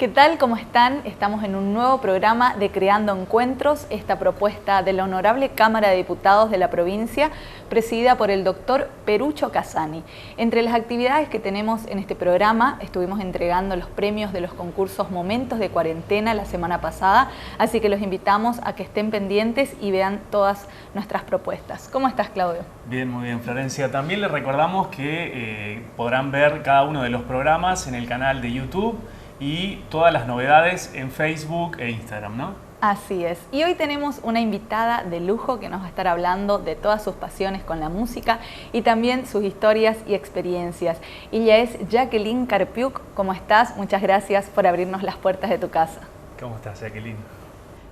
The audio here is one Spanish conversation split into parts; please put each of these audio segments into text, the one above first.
¿Qué tal? ¿Cómo están? Estamos en un nuevo programa de Creando Encuentros, esta propuesta de la Honorable Cámara de Diputados de la provincia, presidida por el doctor Perucho Casani. Entre las actividades que tenemos en este programa, estuvimos entregando los premios de los concursos Momentos de Cuarentena la semana pasada, así que los invitamos a que estén pendientes y vean todas nuestras propuestas. ¿Cómo estás, Claudio? Bien, muy bien, Florencia. También les recordamos que podrán ver cada uno de los programas en el canal de YouTube y todas las novedades en Facebook e Instagram, ¿no? Así es. Y hoy tenemos una invitada de lujo que nos va a estar hablando de todas sus pasiones con la música y también sus historias y experiencias. Ella es Jacqueline Karpiuk. ¿Cómo estás? Muchas gracias por abrirnos las puertas de tu casa. ¿Cómo estás, Jacqueline?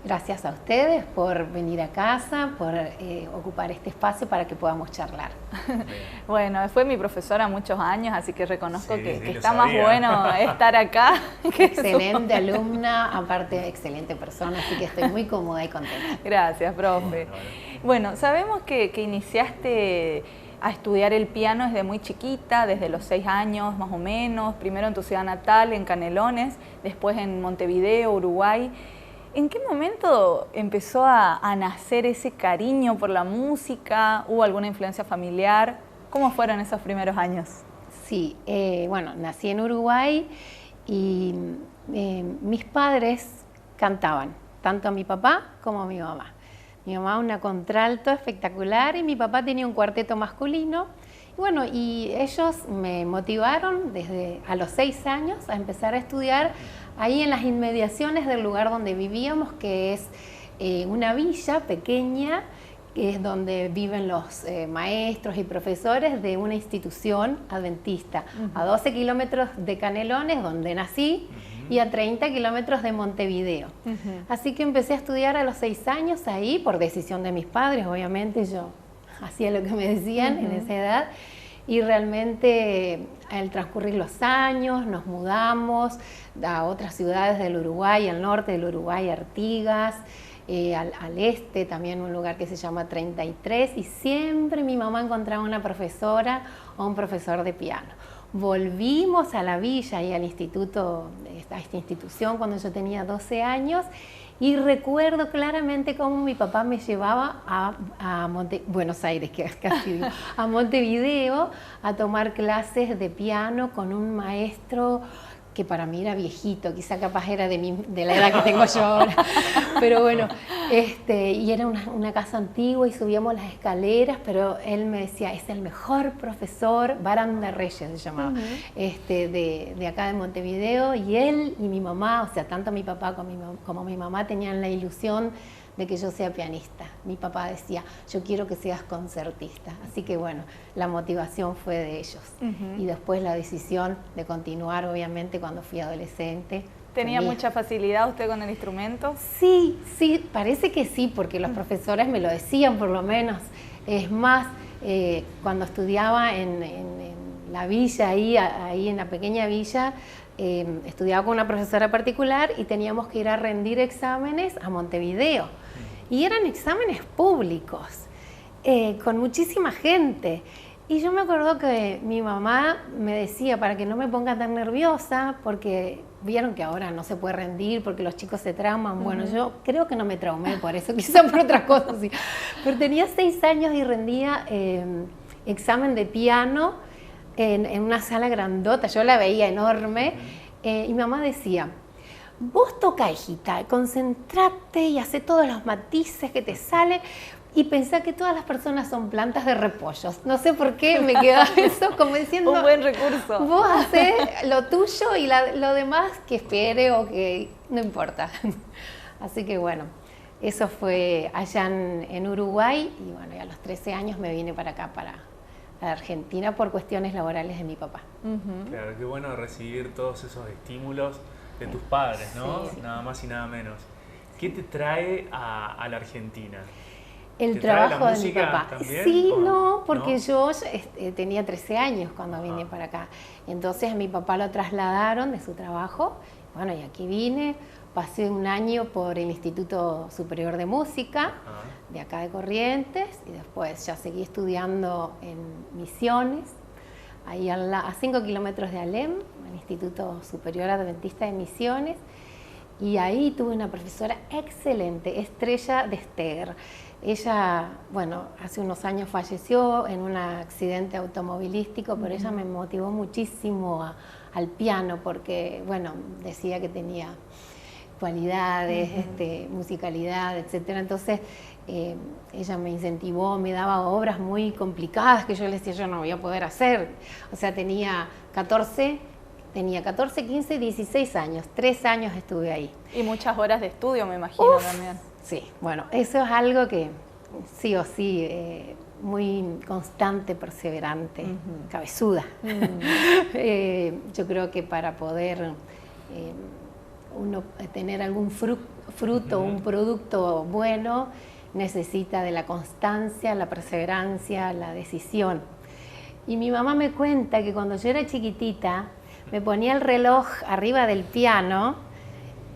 Gracias a ustedes por venir a casa, por ocupar este espacio para que podamos charlar. Bueno, fue mi profesora muchos años, así que reconozco que está sabía. más bueno estar acá. Excelente alumna, aparte excelente persona, así que estoy muy cómoda y contenta. Gracias, profe. Bueno, sabemos que iniciaste a estudiar el piano desde muy chiquita, desde los 6 años más o menos, primero en tu ciudad natal, en Canelones, después en Montevideo, Uruguay. ¿En qué momento empezó a nacer ese cariño por la música? ¿Hubo alguna influencia familiar? ¿Cómo fueron esos primeros años? Sí, bueno, nací en Uruguay y mis padres cantaban, tanto a mi papá como a mi mamá. Mi mamá una contralto espectacular y mi papá tenía un cuarteto masculino. Bueno, y ellos me motivaron desde a los 6 años a empezar a estudiar ahí en las inmediaciones del lugar donde vivíamos, que es una villa pequeña, que es donde viven los maestros y profesores de una institución adventista, a 12 kilómetros de Canelones, donde nací, y a 30 kilómetros de Montevideo. Así que empecé a estudiar a los 6 años ahí, por decisión de mis padres, obviamente yo hacía lo que me decían en esa edad, y realmente al transcurrir los años nos mudamos a otras ciudades del Uruguay, al norte del Uruguay, Artigas, al este también un lugar que se llama 33, y siempre mi mamá encontraba una profesora o un profesor de piano. Volvimos a la villa y al instituto, a esta institución cuando yo tenía 12 años, y recuerdo claramente cómo mi papá me llevaba a Buenos Aires, que casi digo, a Montevideo, a tomar clases de piano con un maestro que para mí era viejito, quizá capaz era de la edad que tengo yo ahora, pero bueno, y era una casa antigua y subíamos las escaleras, pero él me decía, es el mejor profesor, Barán de Reyes se llamaba, de acá de Montevideo, y él y mi mamá, o sea, tanto mi papá como mi mamá tenían la ilusión de que yo sea pianista. Mi papá decía, yo quiero que seas concertista. Así que bueno, la motivación fue de ellos. Y después la decisión de continuar, obviamente, cuando fui adolescente. ¿Tenía mucha facilidad usted con el instrumento? Sí, parece que sí, porque los profesores me lo decían por lo menos. Es más, cuando estudiaba en la villa, ahí en la pequeña villa, estudiaba con una profesora particular y teníamos que ir a rendir exámenes a Montevideo. Y eran exámenes públicos, con muchísima gente. Y yo me acuerdo que mi mamá me decía, para que no me ponga tan nerviosa, porque vieron que ahora no se puede rendir porque los chicos se trauman. Bueno, yo creo que no me traumé por eso, quizá por otras cosas. Sí. Pero tenía 6 años y rendía examen de piano en una sala grandota, yo la veía enorme, y mi mamá decía, vos toca, hijita, concentrate y hacé todos los matices que te salen y pensá que todas las personas son plantas de repollos. No sé por qué me quedaba eso como diciendo, un buen recurso. Vos hacés lo tuyo y lo demás que espere o que no importa. Así que bueno, eso fue allá en Uruguay, y bueno, y a los 13 años me vine para acá, para la Argentina, por cuestiones laborales de mi papá. Claro, qué bueno recibir todos esos estímulos de tus padres, ¿no? Sí. Nada más y nada menos. ¿Qué te trae a la Argentina? El trabajo de mi papá. También, sí, no, porque yo tenía 13 años cuando vine para acá. Entonces a mi papá lo trasladaron de su trabajo. Bueno, y aquí vine, pasé un año por el Instituto Superior de Música, de acá de Corrientes, y después ya seguí estudiando en Misiones, ahí a 5 kilómetros de Alem, el Instituto Superior Adventista de Misiones, y ahí tuve una profesora excelente, Estrella de Steger. Ella, bueno, hace unos años falleció en un accidente automovilístico, pero ella me motivó muchísimo al piano porque, bueno, decía que tenía cualidades, musicalidad, etcétera. Entonces, ella me incentivó, me daba obras muy complicadas que yo le decía, yo no voy a poder hacer. O sea, tenía 14, 15, 16 años, 3 años estuve ahí. Y muchas horas de estudio, me imagino, también. Sí, bueno, eso es algo que sí o sí, muy constante, perseverante, cabezuda. Yo creo que para poder uno tener algún fruto, un producto bueno, necesita de la constancia, la perseverancia, la decisión. Y mi mamá me cuenta que cuando yo era chiquitita, me ponía el reloj arriba del piano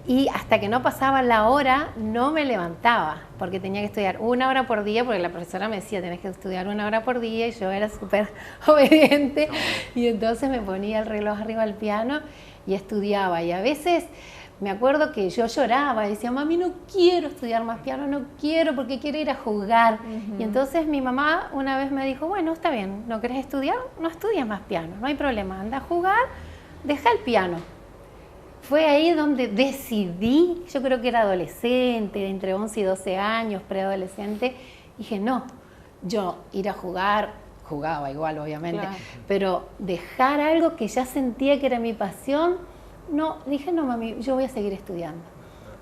y hasta que no pasaba la hora no me levantaba, porque tenía que estudiar 1 hora por día, porque la profesora me decía, tenés que estudiar 1 hora por día, y yo era súper obediente, y entonces me ponía el reloj arriba del piano y estudiaba. Y a veces me acuerdo que yo lloraba y decía, mami, no quiero estudiar más piano, no quiero, porque quiero ir a jugar. Y entonces mi mamá una vez me dijo, bueno, está bien, ¿no querés estudiar? No estudias más piano, no hay problema, anda a jugar, deja el piano. Fue ahí donde decidí, yo creo que era adolescente, entre 11 y 12 años, preadolescente, dije, no, yo ir a jugar, jugaba igual obviamente, claro, pero dejar algo que ya sentía que era mi pasión, no, dije, no mami, yo voy a seguir estudiando.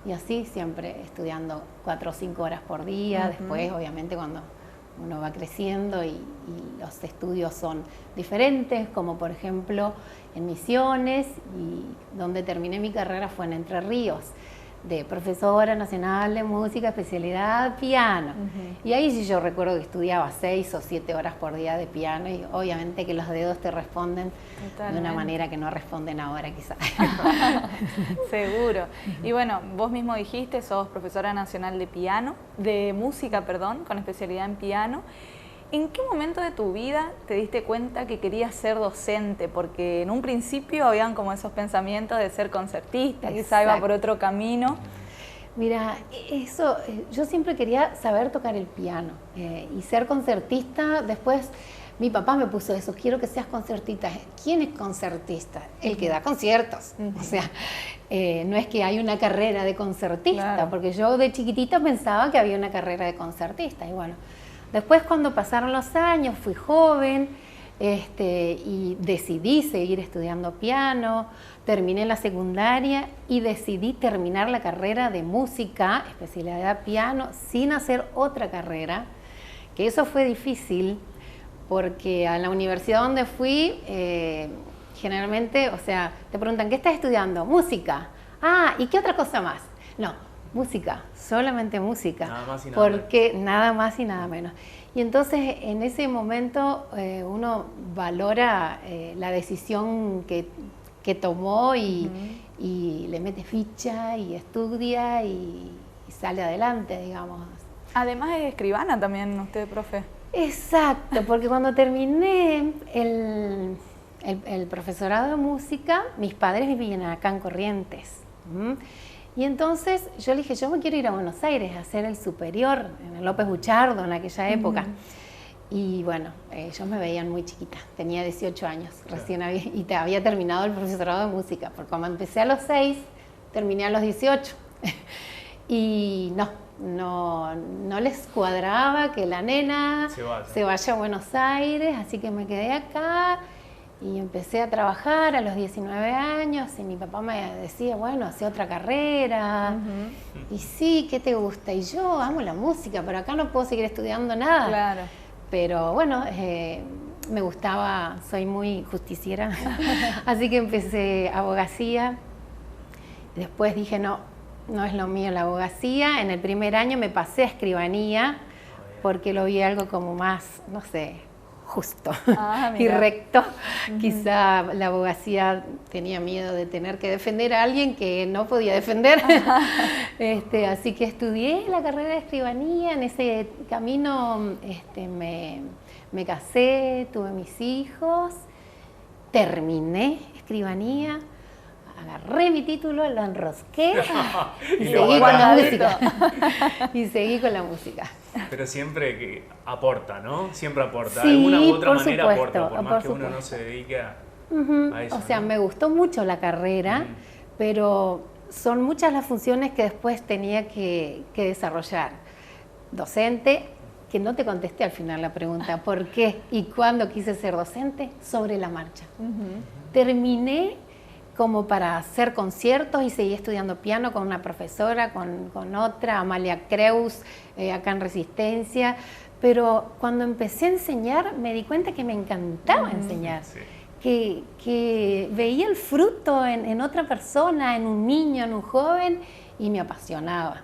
Y así siempre estudiando 4 o 5 horas por día, después obviamente cuando uno va creciendo y los estudios son diferentes, como por ejemplo en Misiones, y donde terminé mi carrera fue en Entre Ríos, de profesora nacional de música, especialidad piano. Y ahí sí yo recuerdo que estudiaba 6 o 7 horas por día de piano, y obviamente que los dedos te responden de una manera que no responden ahora quizás. Seguro. Y bueno, vos mismo dijiste, sos profesora nacional de piano, de música, perdón, con especialidad en piano. ¿En qué momento de tu vida te diste cuenta que querías ser docente? Porque en un principio habían como esos pensamientos de ser concertista, quizá iba por otro camino. Mira, eso, yo siempre quería saber tocar el piano y ser concertista. Después mi papá me puso eso, quiero que seas concertista. ¿Quién es concertista? El que da conciertos. O sea, no es que hay una carrera de concertista, claro, porque yo de chiquitita pensaba que había una carrera de concertista. Y bueno, después cuando pasaron los años, fui joven y decidí seguir estudiando piano, terminé la secundaria y decidí terminar la carrera de música, especialidad piano, sin hacer otra carrera, que eso fue difícil porque a la universidad donde fui, generalmente, o sea, te preguntan, ¿qué estás estudiando? Música. Ah, ¿y qué otra cosa más? No, música, solamente música, nada más y nada porque menos. Nada más y nada menos. Y entonces en ese momento uno valora la decisión que tomó y le mete ficha y estudia y sale adelante, digamos. Además es escribana también usted, profe. Exacto, porque cuando terminé el profesorado de música, mis padres vivían acá en Corrientes. Y entonces yo le dije, yo me quiero ir a Buenos Aires a hacer el superior, en el López Buchardo en aquella época. Y bueno, ellos me veían muy chiquita, tenía 18 años, recién había terminado el profesorado de música, porque como empecé a los 6, terminé a los 18. Y no les cuadraba que la nena se vaya a Buenos Aires, así que me quedé acá. Y empecé a trabajar a los 19 años y mi papá me decía, bueno, hace otra carrera. Y sí, ¿qué te gusta? Y yo amo la música, pero acá no puedo seguir estudiando nada. Claro. Pero bueno, me gustaba, soy muy justiciera, así que empecé abogacía. Después dije, no es lo mío la abogacía. En el primer año me pasé a escribanía porque lo vi algo como más, no sé, justo y recto. Quizá la abogacía tenía miedo de tener que defender a alguien que no podía defender. Así que estudié la carrera de escribanía. En ese camino me casé, tuve mis hijos, terminé escribanía, agarré mi título, lo enrosqué y Y lo seguí con la guardaste. música. Y seguí con la música. Pero siempre que aporta, ¿no? Siempre aporta. Sí, De alguna u otra por manera supuesto, aporta, por más por que uno no supuesto. se dedique a eso. O sea, ¿no? me gustó mucho la carrera, pero son muchas las funciones que después tenía que desarrollar. Docente, que no te contesté al final la pregunta, ¿por qué y cuándo quise ser docente? Sobre la marcha. Terminé como para hacer conciertos y seguí estudiando piano con una profesora, con otra, Amalia Creus, acá en Resistencia, pero cuando empecé a enseñar me di cuenta que me encantaba enseñar. Sí. Que veía el fruto en otra persona, en un niño, en un joven, y me apasionaba.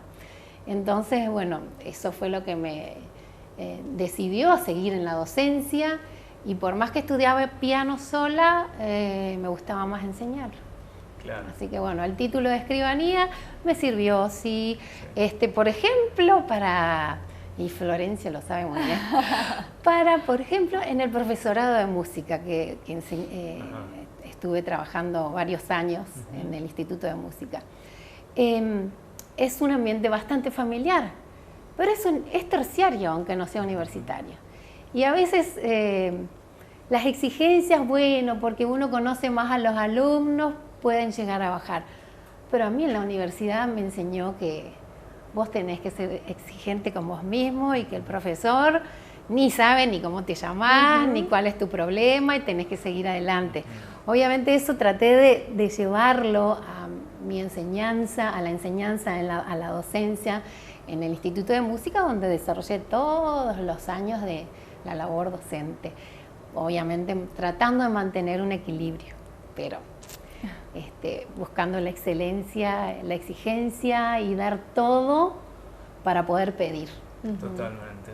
Entonces, bueno, eso fue lo que me decidió a seguir en la docencia, y por más que estudiaba piano sola, me gustaba más enseñar. Claro. Así que bueno, el título de escribanía me sirvió, sí, por ejemplo, y Florencia lo sabe muy bien, por ejemplo, en el profesorado de música que estuve trabajando varios años en el Instituto de Música. Es un ambiente bastante familiar, pero es terciario, aunque no sea universitario. Y a veces las exigencias, bueno, porque uno conoce más a los alumnos, pueden llegar a bajar. Pero a mí en la universidad me enseñó que vos tenés que ser exigente con vos mismo y que el profesor ni sabe ni cómo te llamás, ni cuál es tu problema, y tenés que seguir adelante. Obviamente eso traté de llevarlo a mi enseñanza, a la enseñanza, a la docencia en el Instituto de Música, donde desarrollé todos los años de la labor docente. Obviamente tratando de mantener un equilibrio, pero buscando la excelencia, la exigencia y dar todo para poder pedir. Totalmente.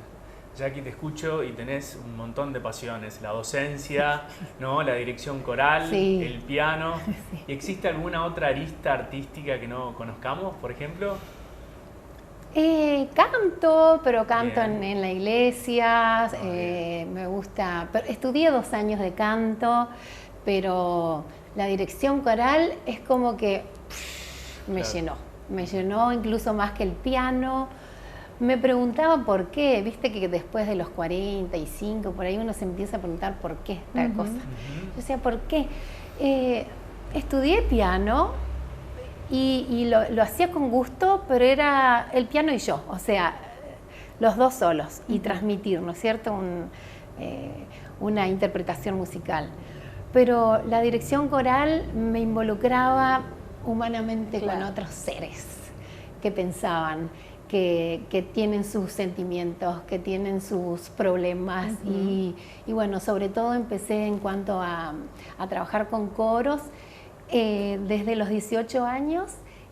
Jackie, te escucho y tenés un montón de pasiones, la docencia, ¿no? La dirección coral, Sí. el piano. Sí. ¿Y existe alguna otra arista artística que no conozcamos, por ejemplo? Canto, pero canto Bien. en la iglesia, Bien. me gusta, estudié 2 años de canto, pero la dirección coral es como que Claro. me llenó incluso más que el piano. Me preguntaba por qué, viste que después de los 45, por ahí uno se empieza a preguntar por qué tal cosa. Yo decía, ¿por qué? Estudié piano y lo hacía con gusto, pero era el piano y yo, o sea, los dos solos, y transmitir, ¿no es cierto?, una interpretación musical. Pero la dirección coral me involucraba humanamente con otros seres que pensaban, que tienen sus sentimientos, que tienen sus problemas. Y bueno, sobre todo empecé en cuanto a trabajar con coros desde los 18 años.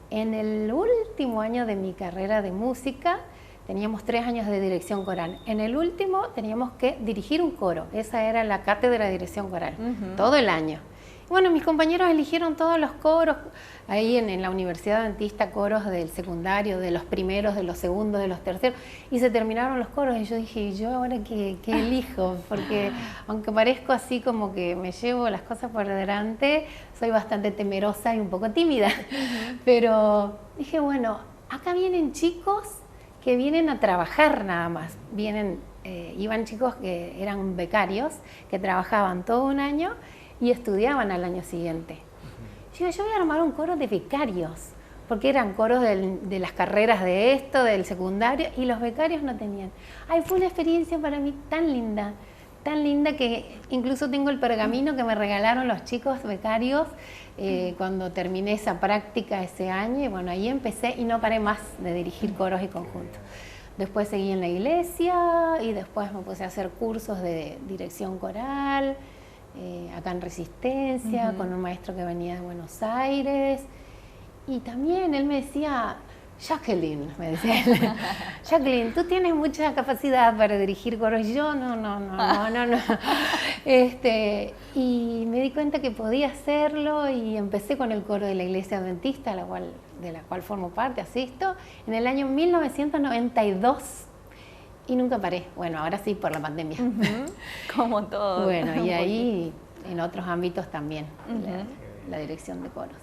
En el último año de mi carrera de música teníamos 3 años de dirección coral. En el último teníamos que dirigir un coro. Esa era la cátedra de dirección coral, todo el año. Bueno, mis compañeros eligieron todos los coros, ahí en la Universidad Adventista, coros del secundario, de los primeros, de los segundos, de los terceros, y se terminaron los coros, y yo dije, ¿y yo ahora qué elijo? Porque aunque parezco así como que me llevo las cosas por delante, soy bastante temerosa y un poco tímida, pero dije, bueno, acá vienen chicos que vienen a trabajar nada más, iban chicos que eran becarios, que trabajaban todo un año, y estudiaban al año siguiente. Yo voy a armar un coro de becarios, porque eran coros de las carreras de esto, del secundario, y los becarios no tenían. Ay, fue una experiencia para mí tan linda que incluso tengo el pergamino que me regalaron los chicos becarios cuando terminé esa práctica ese año, y bueno, ahí empecé y no paré más de dirigir coros y conjuntos. Después seguí en la iglesia y después me puse a hacer cursos de dirección coral, acá en Resistencia, con un maestro que venía de Buenos Aires, y también él me decía, Jacqueline, me decía él, Jacqueline, tú tienes mucha capacidad para dirigir coros. Y yo, no. Y me di cuenta que podía hacerlo, y empecé con el coro de la Iglesia Adventista, de la cual formo parte, asisto, en el año 1992. Y nunca paré. Bueno, ahora sí por la pandemia. Como todo. Bueno, y ahí en otros ámbitos también. la dirección de coros.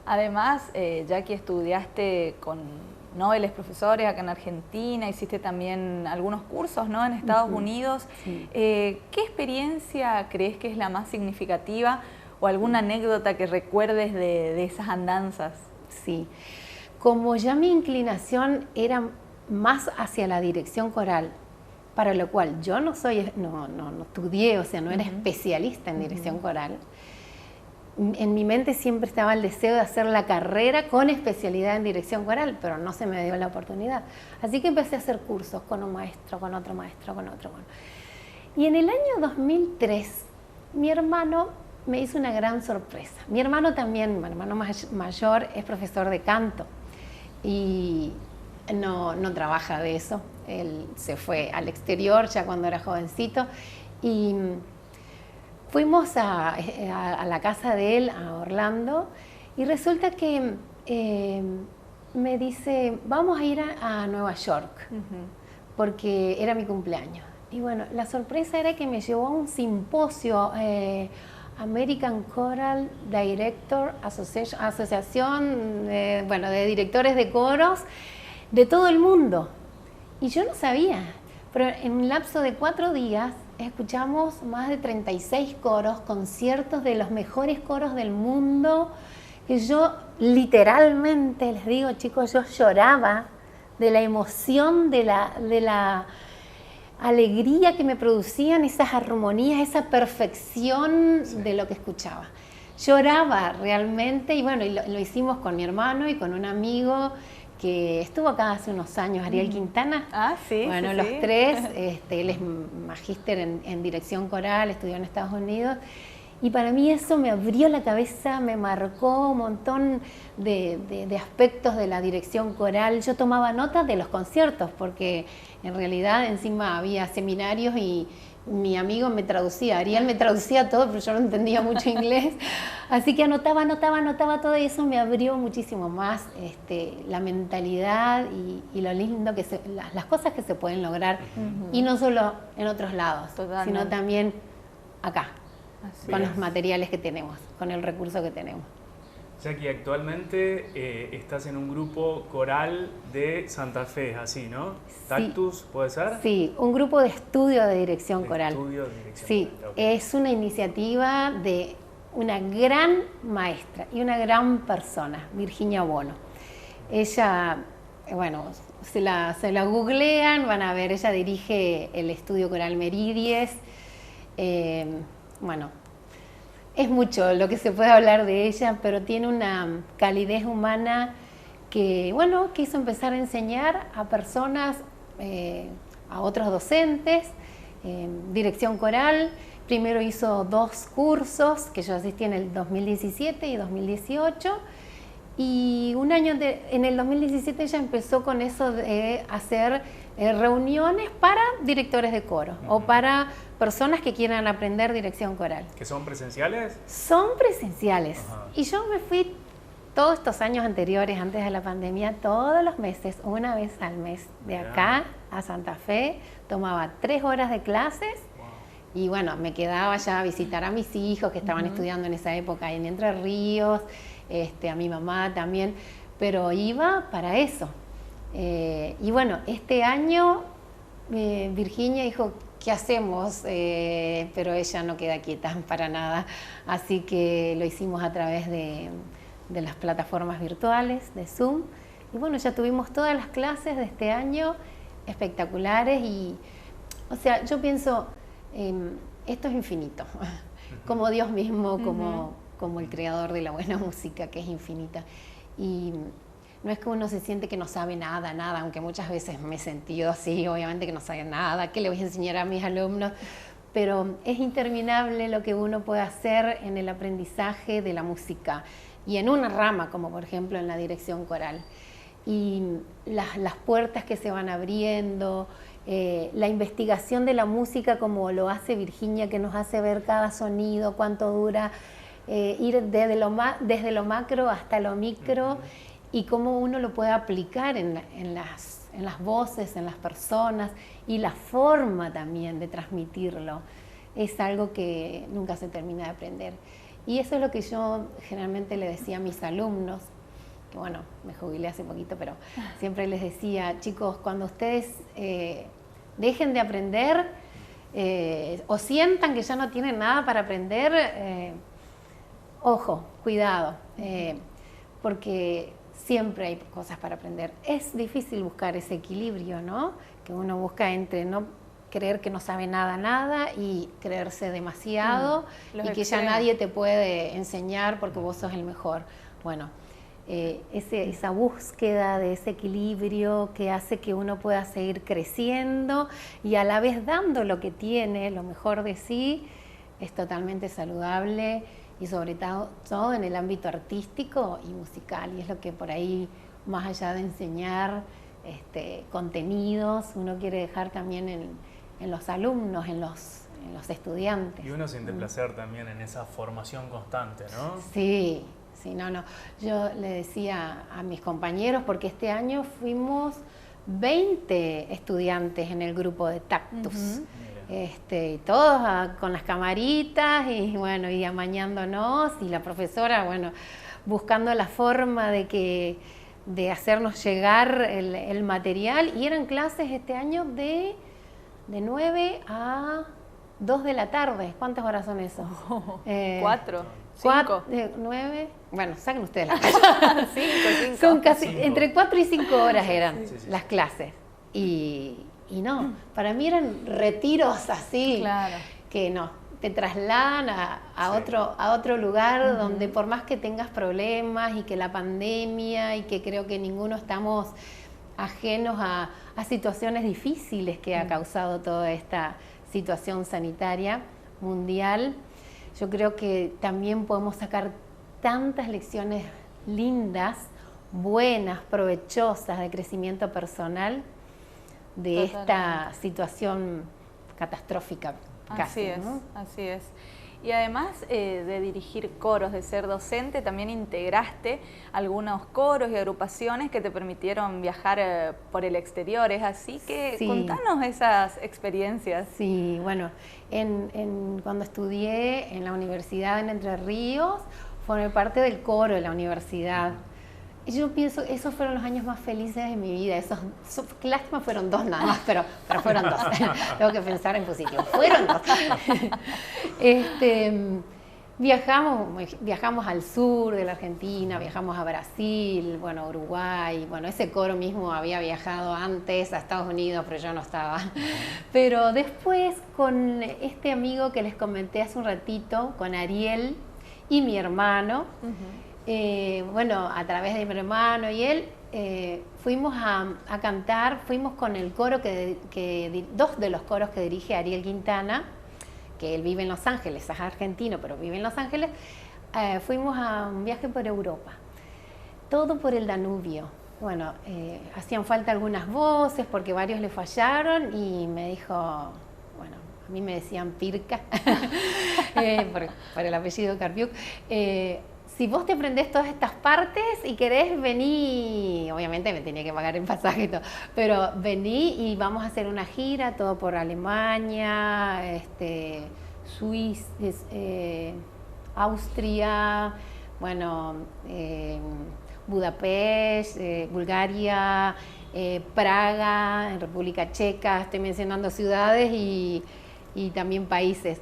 Además, ya que estudiaste con nobles profesores acá en Argentina, hiciste también algunos cursos, ¿no?, en Estados Unidos. Sí. ¿Qué experiencia crees que es la más significativa o alguna anécdota que recuerdes de esas andanzas? Sí, como ya mi inclinación era más hacia la dirección coral, para lo cual yo no estudié, o sea, no era especialista en dirección coral. En mi mente siempre estaba el deseo de hacer la carrera con especialidad en dirección coral, pero no se me dio la oportunidad. Así que empecé a hacer cursos con un maestro, con otro maestro, con otro. Y en el año 2003, mi hermano me hizo una gran sorpresa. Mi hermano mayor, es profesor de canto y no trabaja de eso. Él se fue al exterior ya cuando era jovencito y fuimos a la casa de él, a Orlando, y resulta que me dice, vamos a ir a Nueva York, porque era mi cumpleaños. Y bueno, la sorpresa era que me llevó a un simposio, American Choral Director Asociación de directores de coros de todo el mundo. Y yo no sabía, pero en un lapso de 4 días escuchamos más de 36 coros, conciertos de los mejores coros del mundo, que yo literalmente, les digo, chicos, yo lloraba de la emoción, de la alegría que me producían esas armonías, esa perfección de lo que escuchaba. Lloraba realmente y bueno, lo hicimos con mi hermano y con un amigo que estuvo acá hace unos años, Ariel Quintana. Ah, sí. Bueno, sí, los sí. tres, él es magíster en dirección coral, estudió en Estados Unidos. Y para mí eso me abrió la cabeza, me marcó un montón de aspectos de la dirección coral. Yo tomaba notas de los conciertos porque en realidad encima había seminarios y mi amigo me traducía, Ariel me traducía todo, pero yo no entendía mucho inglés. Así que anotaba todo y eso me abrió muchísimo más la mentalidad y lo lindo que las cosas que se pueden lograr. Y no solo en otros lados, Totalmente. sino también acá. Así Con es. los materiales que tenemos, con el recurso que tenemos. Jackie, actualmente estás en un grupo coral de Santa Fe, es así, ¿no? ¿Tactus, puede ser? Sí, un grupo de estudio de dirección coral. Estudio de dirección Sí, coral, ok. es una iniciativa de una gran maestra y una gran persona, Virginia Bono. Ella, bueno, se la googlean, van a ver, ella dirige el estudio coral Meridies. Bueno, es mucho lo que se puede hablar de ella, pero tiene una calidez humana que, bueno, quiso empezar a enseñar a personas, a otros docentes, dirección coral. Primero hizo 2 cursos que yo asistí en el 2017 y 2018. Y un año en el 2017 ella empezó con eso de hacer reuniones para directores de coro o para personas que quieran aprender dirección coral. ¿Que son presenciales? Son presenciales. Ajá. Y yo me fui todos estos años anteriores, antes de la pandemia, todos los meses, una vez al mes, de acá a Santa Fe, tomaba 3 horas de clases. Y bueno, me quedaba ya a visitar a mis hijos que estaban estudiando en esa época en Entre Ríos, a mi mamá también, pero iba para eso. Y bueno, este año Virginia dijo, ¿qué hacemos? Pero ella no queda quieta para nada, así que lo hicimos a través de las plataformas virtuales, de Zoom. Y bueno, ya tuvimos todas las clases de este año espectaculares y, o sea, yo pienso, esto es infinito, como Dios mismo, como el creador de la buena música, que es infinita. Y no es que uno se siente que no sabe nada, aunque muchas veces me he sentido así, obviamente que no sabe nada, ¿qué le voy a enseñar a mis alumnos? Pero es interminable lo que uno puede hacer en el aprendizaje de la música y en una rama, como por ejemplo en la dirección coral. Y las puertas que se van abriendo, la investigación de la música como lo hace Virginia, que nos hace ver cada sonido, cuánto dura, ir desde lo macro hasta lo micro y cómo uno lo puede aplicar en las voces, en las personas y la forma también de transmitirlo. Es algo que nunca se termina de aprender. Y eso es lo que yo generalmente le decía a mis alumnos, que bueno, me jubilé hace poquito, pero siempre les decía, chicos, cuando ustedes dejen de aprender o sientan que ya no tienen nada para aprender, ojo, cuidado, porque siempre hay cosas para aprender. Es difícil buscar ese equilibrio, ¿no? Que uno busca entre no creer que no sabe nada y creerse demasiado y que ya nadie te puede enseñar porque vos sos el mejor. Bueno, esa búsqueda de ese equilibrio que hace que uno pueda seguir creciendo y a la vez dando lo que tiene, lo mejor de sí, es totalmente saludable y sobre todo en el ámbito artístico y musical. Y es lo que por ahí, más allá de enseñar contenidos, uno quiere dejar también en los alumnos, en los estudiantes. Y uno siente placer también en esa formación constante, ¿no? Sí, no. Yo le decía a mis compañeros, porque este año fuimos 20 estudiantes en el grupo de Tactus. Y todos con las camaritas y bueno, y amañándonos, y la profesora, bueno, buscando la forma de hacernos llegar el material, y eran clases este año de 9 a 2 de la tarde. ¿Cuántas horas son eso? 4, 5. 9, bueno, saquen ustedes las clases. 5. Son casi, entre 4 y 5 horas eran las clases. Y no, para mí eran retiros así, claro, que no, te trasladan a otro lugar donde por más que tengas problemas y que la pandemia y que creo que ninguno estamos ajenos a situaciones difíciles que ha causado toda esta situación sanitaria mundial, yo creo que también podemos sacar tantas lecciones lindas, buenas, provechosas de crecimiento personal de esta situación catastrófica casi, ¿no? Así es. Y además de dirigir coros, de ser docente, también integraste algunos coros y agrupaciones que te permitieron viajar por el exterior, ¿es así? Que contanos esas experiencias. Sí, bueno, cuando estudié en la universidad en Entre Ríos, formé parte del coro de la universidad. Y yo pienso, esos fueron los años más felices de mi vida. Lástima fueron 2 nada más, pero fueron 2. Tengo que pensar en positivo. Fueron 2. Viajamos al sur de la Argentina, viajamos a Brasil, bueno, a Uruguay. Bueno, ese coro mismo había viajado antes a Estados Unidos, pero yo no estaba. Pero después, con este amigo que les comenté hace un ratito, con Ariel y mi hermano, bueno, a través de mi hermano y él, fuimos a cantar, fuimos con el coro 2 de los coros que dirige Ariel Quintana, que él vive en Los Ángeles, es argentino, pero vive en Los Ángeles. Fuimos a un viaje por Europa, todo por el Danubio. Bueno, hacían falta algunas voces porque varios le fallaron y me dijo, bueno, a mí me decían Pirca, por el apellido Karpiuk, si vos te aprendés todas estas partes y querés venir, obviamente me tenía que pagar el pasaje y todo, pero vení y vamos a hacer una gira, todo por Alemania, Suiza, Austria, bueno, Budapest, Bulgaria, Praga, en República Checa, estoy mencionando ciudades y también países.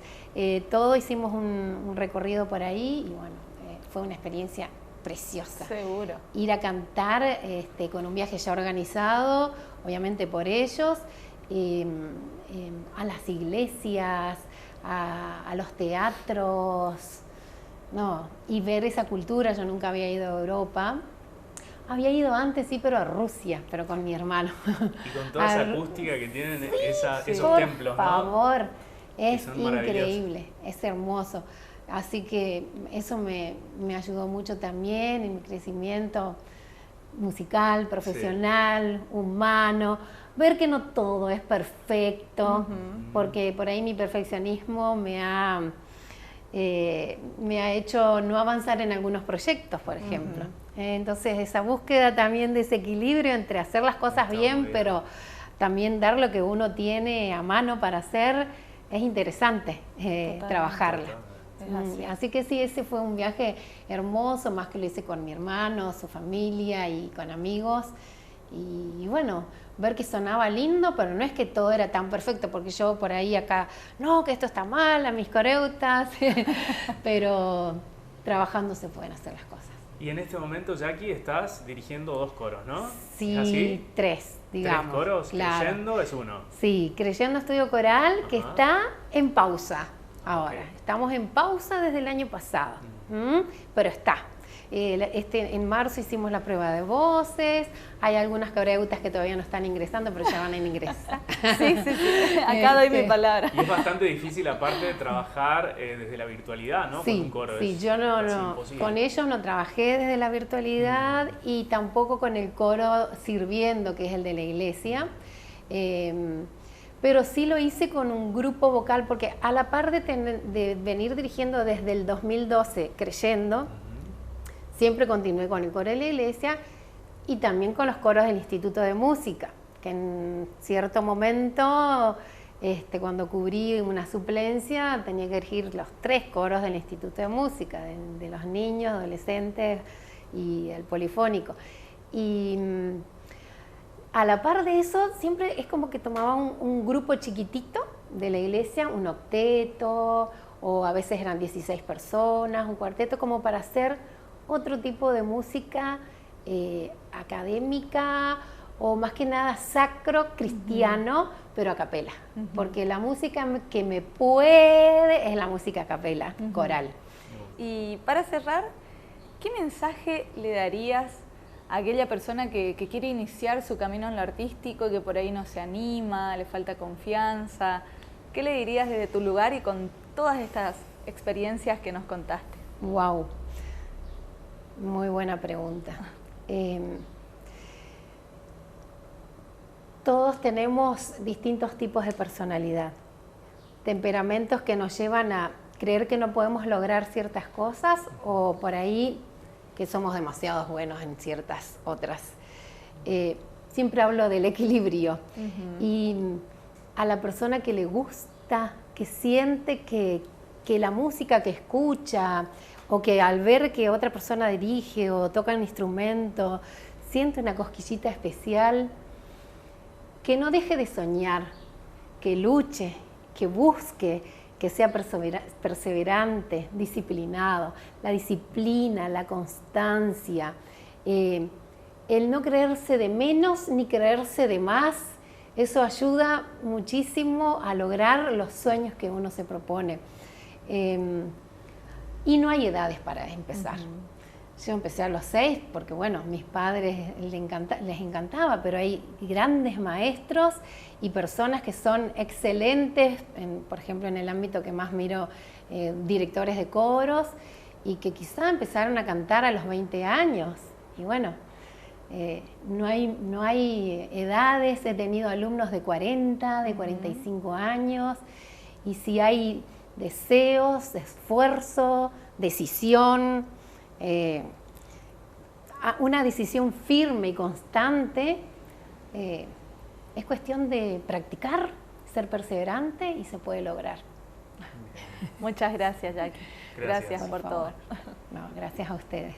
Todo hicimos un recorrido por ahí y bueno, fue una experiencia preciosa. Seguro. Ir a cantar con un viaje ya organizado, obviamente por ellos, a las iglesias, a los teatros, no, y ver esa cultura. Yo nunca había ido a Europa. Había ido antes, sí, pero a Rusia, pero con mi hermano. Y con toda esa acústica que tienen esos templos, por favor, ¿no? Es increíble, es hermoso. Así que eso me ayudó mucho también en mi crecimiento musical, profesional, humano. Ver que no todo es perfecto, porque por ahí mi perfeccionismo me ha hecho no avanzar en algunos proyectos, por ejemplo. Entonces esa búsqueda también de ese equilibrio entre hacer las cosas bien, pero también dar lo que uno tiene a mano para hacer, es interesante trabajarla. Así que sí, ese fue un viaje hermoso, más que lo hice con mi hermano, su familia y con amigos. Y bueno, ver que sonaba lindo, pero no es que todo era tan perfecto, porque yo por ahí acá, no, que esto está mal, a mis coreutas, pero trabajando se pueden hacer las cosas. Y en este momento, Jackie, estás dirigiendo 2 coros, ¿no? Sí, ¿Es así? 3, digamos. 3 coros, claro. Creyendo es uno. Sí, Creyendo Estudio Coral, que está en pausa ahora. Okay. Estamos en pausa desde el año pasado, pero está. En marzo hicimos la prueba de voces, hay algunas coreutas que todavía no están ingresando, pero ya van a ingresar. Sí, acá doy mi palabra. Y es bastante difícil aparte de trabajar desde la virtualidad, ¿no? Sí, con un coro. Sí, yo no, con ellos no trabajé desde la virtualidad y tampoco con el coro sirviendo, que es el de la iglesia. Pero sí lo hice con un grupo vocal, porque a la par de venir dirigiendo desde el 2012, Creyendo, siempre continué con el coro de la iglesia y también con los coros del Instituto de Música, que en cierto momento, cuando cubrí una suplencia, tenía que elegir los 3 coros del Instituto de Música, de los niños, adolescentes y el polifónico. Y a la par de eso, siempre es como que tomaba un grupo chiquitito de la iglesia, un octeto, o a veces eran 16 personas, un cuarteto, como para hacer otro tipo de música académica o más que nada sacro cristiano, pero a capela. Porque la música que me puede es la música a capela, coral. Y para cerrar, ¿qué mensaje le darías a aquella persona que quiere iniciar su camino en lo artístico, que por ahí no se anima, le falta confianza? ¿Qué le dirías desde tu lugar y con todas estas experiencias que nos contaste? Wow. Muy buena pregunta. Todos tenemos distintos tipos de personalidad, temperamentos que nos llevan a creer que no podemos lograr ciertas cosas o por ahí que somos demasiado buenos en ciertas otras. Siempre hablo del equilibrio y a la persona que le gusta, que siente que la música que escucha o que al ver que otra persona dirige o toca un instrumento, siente una cosquillita especial, que no deje de soñar, que luche, que busque, que sea perseverante, disciplinado. La disciplina, la constancia, el no creerse de menos ni creerse de más, eso ayuda muchísimo a lograr los sueños que uno se propone. Y no hay edades para empezar. Yo empecé a los 6 porque, bueno, mis padres les encantaba, pero hay grandes maestros y personas que son excelentes, por ejemplo, en el ámbito que más miro, directores de coros, y que quizá empezaron a cantar a los 20 años. Y bueno, no hay edades, he tenido alumnos de 40, de 45 años, y si hay deseos, esfuerzo, decisión, una decisión firme y constante, es cuestión de practicar, ser perseverante y se puede lograr. Muchas gracias, Jackie. Gracias por todo. No, gracias a ustedes.